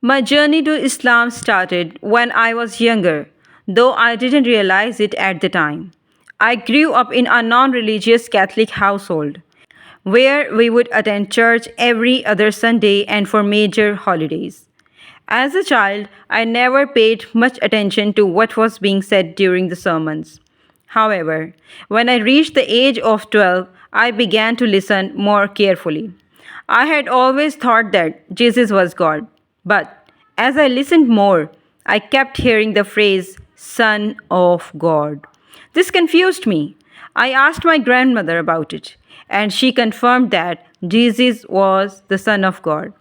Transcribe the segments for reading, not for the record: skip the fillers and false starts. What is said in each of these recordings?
My journey to Islam started when I was younger, though I didn't realize it at the time. I grew up in a non religious Catholic household where we would attend church every other Sunday and for major holidays. As a child, I never paid much attention to what was being said during the sermons. However, when I reached the age of 12, I began to listen more carefully. I had always thought that Jesus was God, but as I listened more, I kept hearing the phrase Son of God. This confused me. I asked my grandmother about it, and she confirmed that Jesus was the Son of God.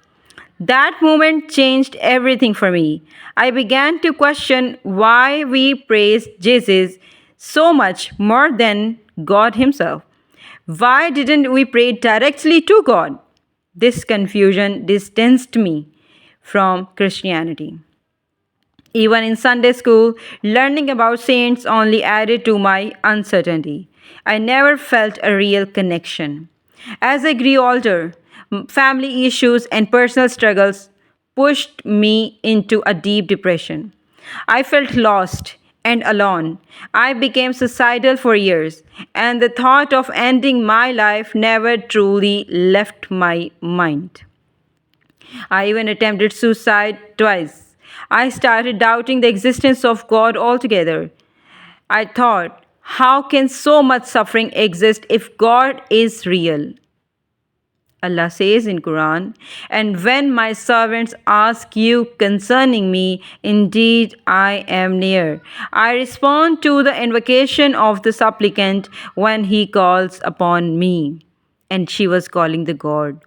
That moment changed everything for me. I began to question why we praise Jesus so much more than God Himself. Why didn't we pray directly to God? This confusion distanced me from Christianity. Even in Sunday school, learning about saints only added to my uncertainty. I never felt a real connection. As I grew older, family issues and personal struggles pushed me into a deep depression. I felt lost and alone. I became suicidal for years, and the thought of ending my life never truly left my mind. I even attempted suicide twice. I started doubting the existence of God altogether. I thought, how can so much suffering exist if God is real? Allah says in Quran, and when my servants ask you concerning me, indeed I am near. I respond to the invocation of the supplicant when he calls upon me. And she was calling the God.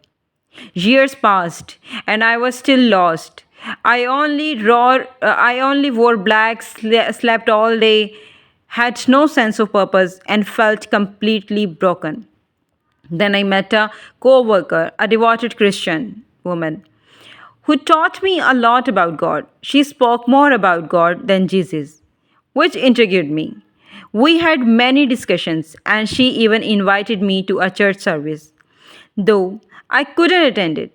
Years passed, and I was still lost. I only wore black, slept all day, had no sense of purpose, and felt completely broken. Then I met a co worker, a devoted Christian woman, who taught me a lot about God. She spoke more about God than Jesus, which intrigued me. We had many discussions, and she even invited me to a church service, though I couldn't attend it.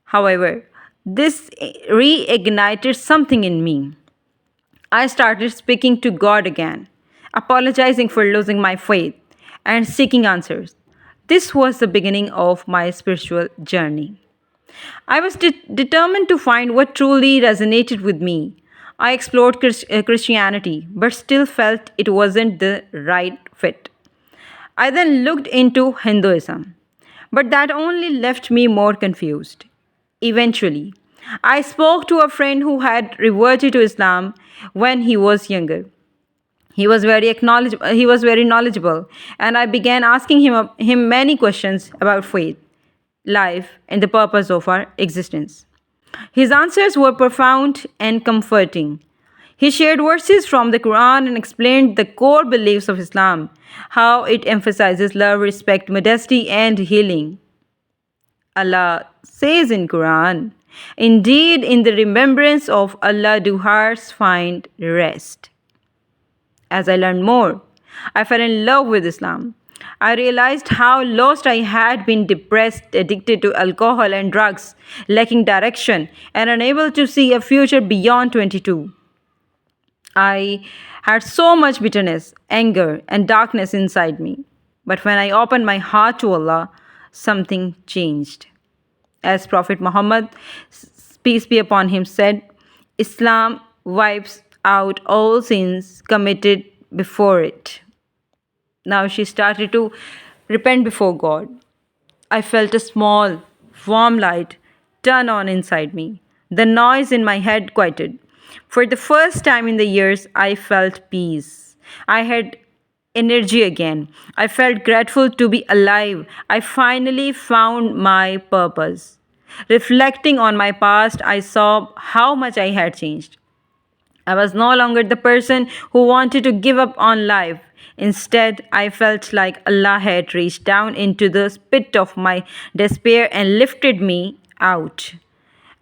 However, this reignited something in me. I started speaking to God again, apologizing for losing my faith, and seeking answers. This was the beginning of my spiritual journey. I was determined to find what truly resonated with me. I explored Christianity, but still felt it wasn't the right fit. I then looked into Hinduism, but that only left me more confused. Eventually, I spoke to a friend who had reverted to Islam when he was younger. He was very knowledgeable, and I began asking him many questions about faith, life, and the purpose of our existence. His answers were profound and comforting. He shared verses from the Quran and explained the core beliefs of Islam, how it emphasizes love, respect, modesty, and healing. Allah says in Quran, indeed, in the remembrance of Allah do hearts find rest. As I learned more, I fell in love with Islam. I realized how lost I had been, depressed, addicted to alcohol and drugs, lacking direction, and unable to see a future beyond 22. I had so much bitterness, anger, and darkness inside me. But when I opened my heart to Allah, something changed. As Prophet Muhammad, peace be upon him, said, Islam wipes out all sins committed before it. Now she started to repent before God. I felt a small, warm light turn on inside me. The noise in my head quieted. For the first time in the years, I felt peace. I had energy again. I felt grateful to be alive. I finally found my purpose. Reflecting on my past, I saw how much I had changed. I was no longer the person who wanted to give up on life. Instead, I felt like Allah had reached down into the pit of my despair and lifted me out.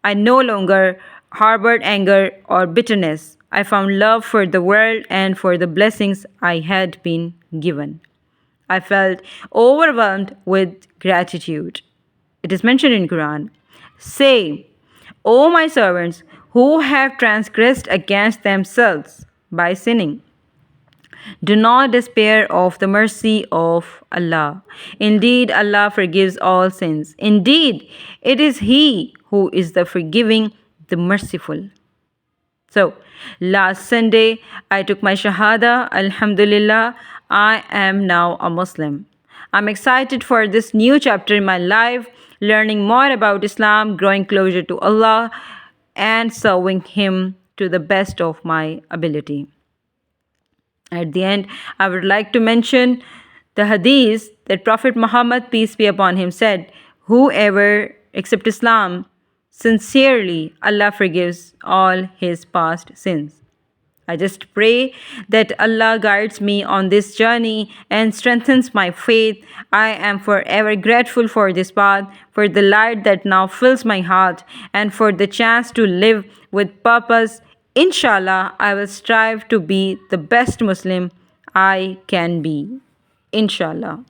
I no longer harbored anger or bitterness. I found love for the world and for the blessings I had been given. I felt overwhelmed with gratitude. It is mentioned in Quran. Say, O my servants, who have transgressed against themselves by sinning. Do not despair of the mercy of Allah. Indeed, Allah forgives all sins. Indeed, it is He who is the forgiving, the merciful. So, last Sunday, I took my Shahada. Alhamdulillah, I am now a Muslim. I'm excited for this new chapter in my life, learning more about Islam, growing closer to Allah, and serving Him to the best of my ability. At the end, I would like to mention the hadith that Prophet Muhammad, peace be upon him, said, whoever accepts Islam sincerely, Allah forgives all his past sins. I just pray that Allah guides me on this journey and strengthens my faith. I am forever grateful for this path, for the light that now fills my heart, and for the chance to live with purpose. Inshallah, I will strive to be the best Muslim I can be. Inshallah.